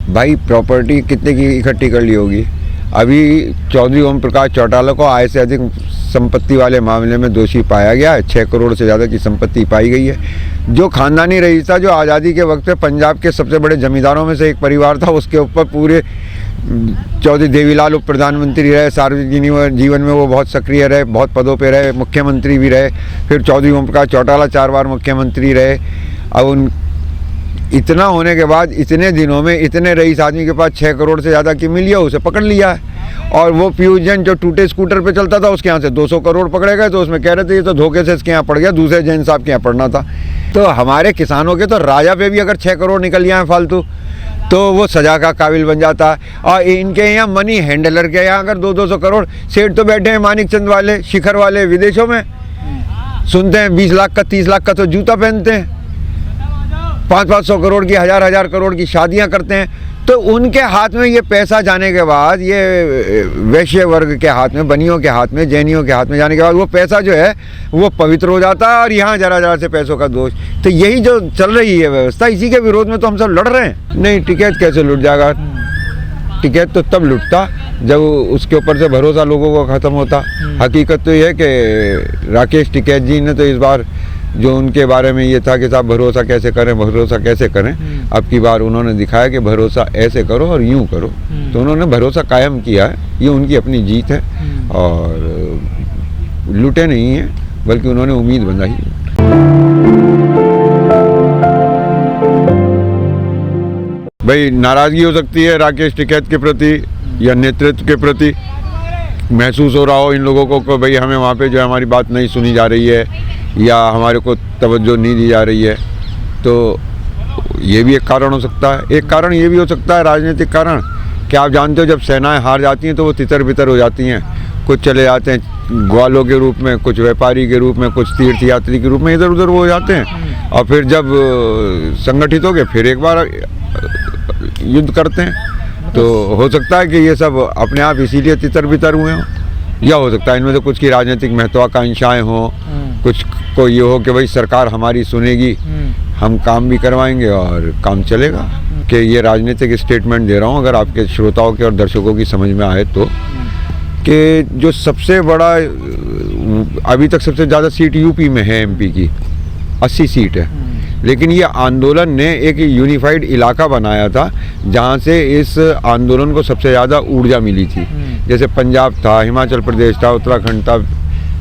भाई प्रॉपर्टी कितने की इकट्ठी कर ली होगी। अभी चौधरी ओम प्रकाश चौटाला को आय से अधिक संपत्ति वाले मामले में दोषी पाया गया है। 6 करोड़ से ज़्यादा की संपत्ति पाई गई है। जो खानदानी रईस था, जो आज़ादी के वक्त पे पंजाब के सबसे बड़े जमींदारों में से एक परिवार था, उसके ऊपर पूरे चौधरी देवीलाल उप प्रधानमंत्री रहे, सार्वजनिक जीवन में वो बहुत सक्रिय रहे, बहुत पदों पे रहे, मुख्यमंत्री भी रहे। फिर चौधरी ओम प्रकाश चौटाला 4 बार मुख्यमंत्री रहे। अब उन इतना होने के बाद इतने दिनों में इतने रईस आदमी के पास 6 करोड़ से ज़्यादा की मिली है, उसे पकड़ लिया है। और वो पीयूष जैन जो टूटे स्कूटर पे चलता था, उसके यहाँ से 200 करोड़ पकड़े गए। तो उसमें कह रहे थे ये तो धोखे से इसके यहाँ पड़ गया, दूसरे जैन साहब के यहाँ पड़ना था। तो हमारे किसानों के तो राजा पे भी अगर 6 करोड़ निकल जाए फालतू, तो वो सजा का काबिल बन जाता है। और इनके यहाँ मनी हैंडलर के यहाँ अगर 200-200 करोड़, सेठ तो बैठे हैं मानिक चंद वाले, शिखर वाले विदेशों में, सुनते हैं 20 लाख का 30 लाख का तो जूता पहनते हैं, 500-500 करोड़ की, 1000-1000 करोड़ की शादियां करते हैं। तो उनके हाथ में ये पैसा जाने के बाद, ये वैश्य वर्ग के हाथ में, बनियों के हाथ में, जैनियों के हाथ में जाने के बाद वो पैसा जो है वो पवित्र हो जाता है। और यहाँ जरा जरा से पैसों का दोष। तो यही जो चल रही है व्यवस्था, इसी के विरोध में तो हम सब लड़ रहे हैं। नहीं, टिकैत कैसे लुट जाएगा? टिकैत तो तब लुटता जब उसके ऊपर से भरोसा लोगों को ख़त्म होता। हकीकत तो ये है कि राकेश टिकैत जी ने तो इस बार जो उनके बारे में ये था कि साहब भरोसा कैसे करें, अब की बार उन्होंने दिखाया कि भरोसा ऐसे करो और यूं करो। तो उन्होंने भरोसा कायम किया है। ये उनकी अपनी जीत है और लूटे नहीं है, बल्कि उन्होंने उम्मीद बनाई। भाई नाराज़गी हो सकती है राकेश टिकैत के प्रति या नेतृत्व के प्रति। महसूस हो रहा हो इन लोगों को कि भाई हमें वहाँ पे जो है हमारी बात नहीं सुनी जा रही है या हमारे को तवज्जो नहीं दी जा रही है। तो ये भी एक कारण हो सकता है। एक कारण ये भी हो सकता है राजनीतिक कारण, कि आप जानते हो जब सेनाएं हार जाती हैं तो वो तितर बितर हो जाती हैं। कुछ चले जाते हैं ग्वालों के रूप में, कुछ व्यापारी के रूप में, कुछ तीर्थ यात्री के रूप में, इधर उधर वो हो जाते हैं। और फिर जब संगठित हो गए फिर एक बार युद्ध करते हैं। तो हो सकता है कि ये सब अपने आप इसीलिए तितर बितर हुए हों, या हो सकता है इनमें से कुछ की राजनीतिक महत्वाकांक्षाएं हों, कुछ को ये हो कि भाई सरकार हमारी सुनेगी, हम काम भी करवाएंगे और काम चलेगा। कि ये राजनीतिक स्टेटमेंट दे रहा हूँ अगर आपके श्रोताओं के और दर्शकों की समझ में आए तो, कि जो सबसे बड़ा अभी तक सबसे ज़्यादा सीट यूपी में है, एमपी की 80 सीट है। लेकिन ये आंदोलन ने एक यूनिफाइड इलाका बनाया था जहाँ से इस आंदोलन को सबसे ज़्यादा ऊर्जा मिली थी। जैसे पंजाब था, हिमाचल प्रदेश था, उत्तराखंड था,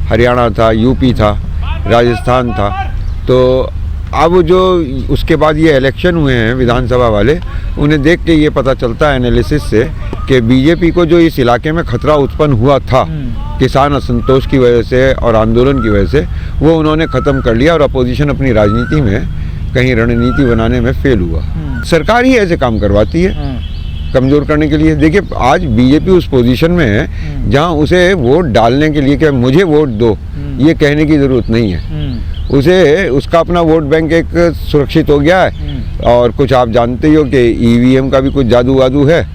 हरियाणा था, यूपी था, राजस्थान था। तो अब जो उसके बाद ये इलेक्शन हुए हैं विधानसभा वाले, उन्हें देख के ये पता चलता है एनालिसिस से कि बीजेपी को जो इस इलाके में खतरा उत्पन्न हुआ था किसान असंतोष की वजह से और आंदोलन की वजह से, वो उन्होंने ख़त्म कर लिया। और अपोजिशन अपनी राजनीति में कहीं रणनीति बनाने में फेल हुआ। सरकार ही ऐसे काम करवाती है कमज़ोर करने के लिए। देखिए आज बीजेपी उस पोजीशन में है जहां उसे वोट डालने के लिए कि मुझे वोट दो ये कहने की ज़रूरत नहीं है। उसे उसका अपना वोट बैंक एक सुरक्षित हो गया है। और कुछ आप जानते ही हो कि ईवीएम का भी कुछ जादू वादू है।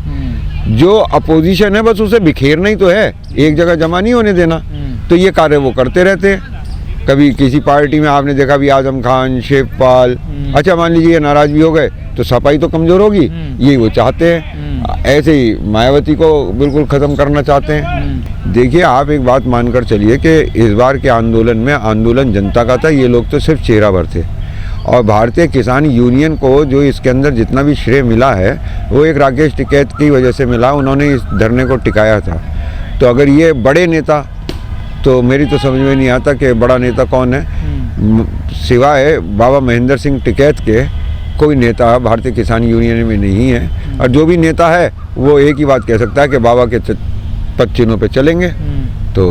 जो अपोजिशन है बस उसे बिखेरना ही तो है, एक जगह जमा नहीं होने देना। तो ये कार्य वो करते रहते हैं। कभी किसी पार्टी में आपने देखा भी आजम खान, शिवपाल, अच्छा मान लीजिए नाराज भी हो गए तो सपाई तो कमज़ोर होगी, यही वो चाहते हैं। ऐसे ही मायावती को बिल्कुल ख़त्म करना चाहते हैं। देखिए आप एक बात मानकर चलिए कि इस बार के आंदोलन में आंदोलन जनता का था, ये लोग तो सिर्फ चेहरा भर थे। और भारतीय किसान यूनियन को जो इसके अंदर जितना भी श्रेय मिला है वो एक राकेश टिकैत की वजह से मिला। उन्होंने इस धरने को टिकाया था। तो अगर ये बड़े नेता, तो मेरी तो समझ में नहीं आता कि बड़ा नेता कौन है। सिवाय बाबा महेंद्र सिंह टिकैत के कोई नेता भारतीय किसान यूनियन में नहीं है। और जो भी नेता है वो एक ही बात कह सकता है कि बाबा के पद चिन्हों पे चलेंगे। तो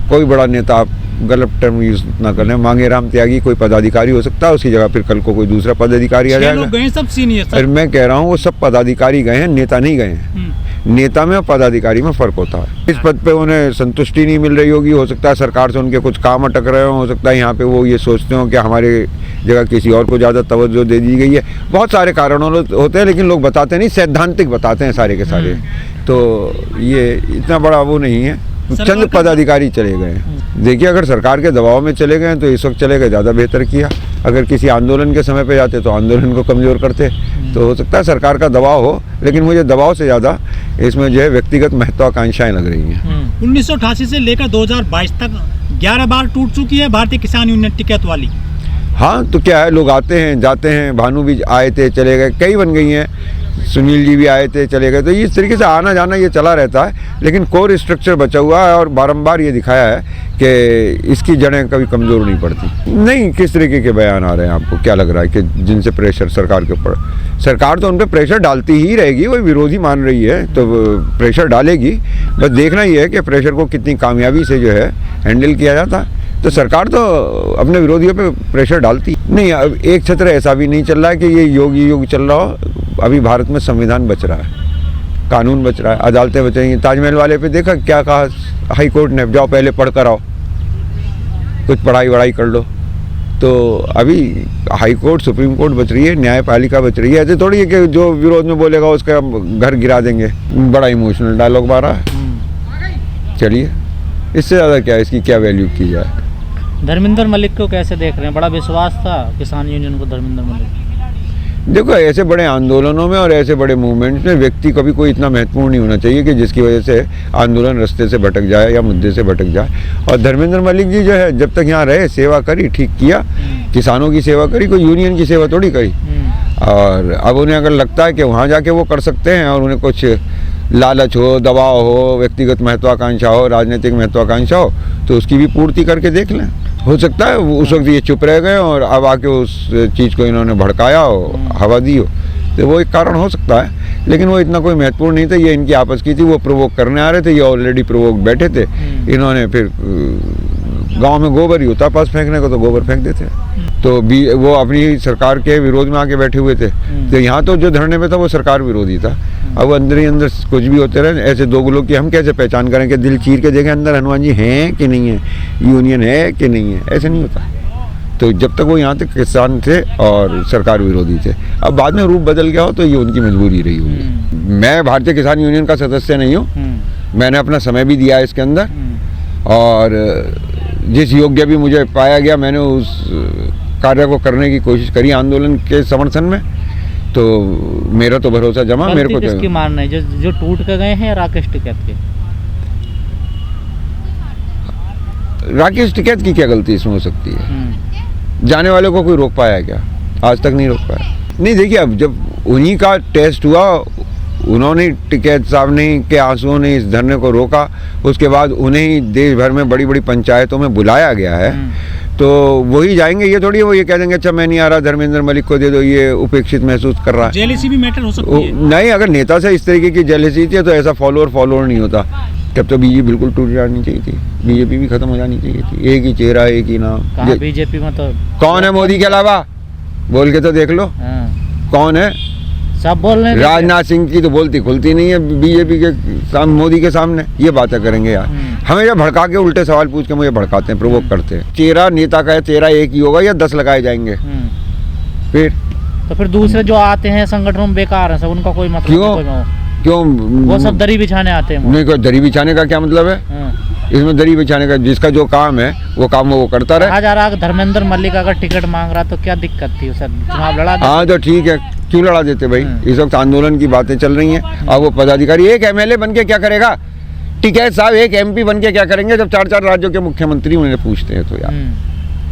कोई बड़ा नेता, आप गलत टर्म यूज ना करें, मांगे राम त्यागी कोई पदाधिकारी हो सकता है, उसकी जगह फिर कल को कोई दूसरा पदाधिकारी आ जाएगा। गए सब सीनियर सर। मैं कह रहा हूँ वो सब पदाधिकारी गए हैं, नेता नहीं गए हैं। नेता में और पदाधिकारी में फ़र्क होता है। इस पद पे उन्हें संतुष्टि नहीं मिल रही होगी, हो सकता है सरकार से उनके कुछ काम अटक रहे हो सकता है यहाँ पे वो ये सोचते हो कि हमारे जगह किसी और को ज़्यादा तवज्जो दे दी गई है। बहुत सारे कारणों होते हैं लेकिन लोग बताते नहीं, सैद्धांतिक बताते हैं सारे के सारे। तो ये इतना बड़ा वो नहीं है। चंद पदाधिकारी चले गए हैं। देखिए, अगर सरकार के दबाव में चले गए तो इस वक्त चले गए, ज़्यादा बेहतर किया। अगर किसी आंदोलन के समय पे जाते तो आंदोलन को कमज़ोर करते। तो हो सकता है सरकार का दबाव हो, लेकिन मुझे दबाव से ज़्यादा इसमें जो है व्यक्तिगत महत्वाकांक्षाएं लग रही हैं। 1988 से लेकर 2022 तक 11 बार टूट चुकी है भारतीय किसान यूनियन टिकैत वाली। हाँ, तो क्या है, लोग आते हैं जाते हैं, भानु भी आए थे चले गए, कई बन गई हैं, सुनील जी भी आए थे चले गए। तो इस तरीके से आना जाना ये चला रहता है, लेकिन कोर स्ट्रक्चर बचा हुआ है और बारंबार ये दिखाया है कि इसकी जड़ें कभी कमज़ोर नहीं पड़ती। नहीं, किस तरीके के बयान आ रहे हैं आपको? क्या लग रहा है कि जिनसे प्रेशर सरकार के ऊपर, सरकार तो उन पर प्रेशर डालती ही रहेगी, वही विरोधी मान रही है तो प्रेशर डालेगी। बस देखना ही है कि प्रेशर को कितनी कामयाबी से जो है हैंडल किया जाता है। तो सरकार तो अपने विरोधियों पे प्रेशर डालती नहीं। अब एक छत्र ऐसा भी नहीं चल रहा है कि ये युग चल रहा हो। अभी भारत में संविधान बच रहा है, कानून बच रहा है, अदालतें बच रही हैं। ताजमहल वाले पे देखा क्या कहा हाई कोर्ट ने, जाओ पहले पढ़ कर आओ, कुछ पढ़ाई वढ़ाई कर लो। तो अभी हाई कोर्ट, सुप्रीम कोर्ट बच रही है, न्यायपालिका बच रही है। ऐसे थोड़ी है कि जो विरोध में बोलेगा उसका घर गिरा देंगे। बड़ा इमोशनल डायलॉग मारा है। चलिए, इससे ज़्यादा क्या, इसकी क्या वैल्यू की जाए। धर्मेंद्र मलिक को कैसे देख रहे हैं? बड़ा विश्वास था किसान यूनियन को धर्मेंद्र मलिक। देखो, ऐसे बड़े आंदोलनों में और ऐसे बड़े मूवमेंट्स में व्यक्ति कभी कोई इतना महत्वपूर्ण नहीं होना चाहिए कि जिसकी वजह से आंदोलन रास्ते से भटक जाए या मुद्दे से भटक जाए। और धर्मेंद्र मलिक जी जो है, जब तक यहाँ रहे, सेवा करी, ठीक किया, किसानों की सेवा करी, कोई यूनियन की सेवा थोड़ी करी। और अब उन्हें अगर लगता है कि वहाँ जाके वो कर सकते हैं और उन्हें कुछ लालच हो, दबाव हो, व्यक्तिगत महत्वाकांक्षा हो, राजनीतिक महत्वाकांक्षा हो, तो उसकी भी पूर्ति करके देख लें। हो सकता है उस वक्त ये चुप रह गए और अब आके उस चीज़ को इन्होंने भड़काया हो, हवा दी हो, तो वो एक कारण हो सकता है। लेकिन वो इतना कोई महत्वपूर्ण नहीं था। ये इनकी आपस की थी, वो प्रोवोक करने आ रहे थे, ये ऑलरेडी प्रोवोक बैठे थे। इन्होंने फिर गांव में गोबर ही होता पास फेंकने को, तो गोबर फेंक देते। तो वो अपनी सरकार के विरोध में आके बैठे हुए थे। तो यहाँ तो जो धरने पे था वो सरकार विरोधी था। अब अंदर ही अंदर कुछ भी होते रहे। ऐसे दो लोग की हम कैसे पहचान करें कि दिल चीर के देखें अंदर हनुमान जी हैं कि नहीं है, यूनियन है कि नहीं है? ऐसे नहीं होता। तो जब तक वो यहाँ तक किसान थे और सरकार विरोधी थे, अब बाद में रूप बदल गया हो तो ये उनकी मजबूरी रही होगी। मैं भारतीय किसान यूनियन का सदस्य नहीं हूँ, मैंने अपना समय भी दिया इसके अंदर, और जिस योग्य भी मुझे पाया गया मैंने उस कार्य को करने की कोशिश करी आंदोलन के समर्थन में। तो मेरा तो भरोसा जमा। मेरे को किसकी मानना है, जो टूट के गए हैं या राकेश टिकैत के? राकेश टिकैत की क्या गलती इसमें हो सकती है? जाने वाले को कोई रोक पाया क्या? आज तक नहीं रोक पाया। नहीं, देखिए, अब जब उन्हीं का टेस्ट हुआ, उन्होंने टिकैत साहब ने के आंसुओं ने इस धरने को रोका, उसके बाद उन्हें ही देश भर में बड़ी बड़ी पंचायतों में बुलाया गया है। तो वही जाएंगे, ये थोड़ी वो ये कह देंगे अच्छा मैं नहीं आ रहा, धर्मेंद्र मलिक को दे दो, ये उपेक्षित महसूस कर रहा है। जेलसी भी मैटर हो सकती है। नहीं, अगर नेता से इस तरीके की जेलसी थी तो ऐसा फॉलोअर नहीं होता। तब तो बीजेपी बिल्कुल टूट जानी चाहिए थी, बीजेपी भी खत्म हो जानी चाहिए थी। एक ही चेहरा, एक ही नाम। बीजेपी में तो कौन है मोदी के अलावा? बोल के तो देख लो कौन है। सब बोल रहे हैं। राजनाथ सिंह की तो बोलती खुलती नहीं है बीजेपी के सामने, मोदी के सामने। ये बातें करेंगे यार, हमेशा भड़का के उल्टे सवाल पूछ के मुझे भड़काते हैं, प्रोवोक करते हैं। चेहरा नेता का है, चेहरा एक ही होगा या 10 लगाए जाएंगे? फिर दूसरे जो आते हैं संगठनों में बेकार है सब, उनका कोई मतलब क्यों? वो सब दरी बिछाने आते हैं। नहीं, कोई दरी बिछाने का क्या मतलब है? इसमें दरी बिछाने का, जिसका जो काम है वो काम वो करता रहे। जा रहा धर्मेंद्र मलिक अगर टिकट मांग रहा तो क्या दिक्कत थी? सर चुनाव लड़ा। हाँ, तो ठीक है, क्यों लड़ा देते भाई? इस वक्त आंदोलन की बातें चल रही हैं। अब वो पदाधिकारी एक MLA बन के क्या करेगा? टिकैत साहब एक MP बन के क्या करेंगे जब 4 राज्यों के मुख्यमंत्री उन्हें पूछते हैं? तो यार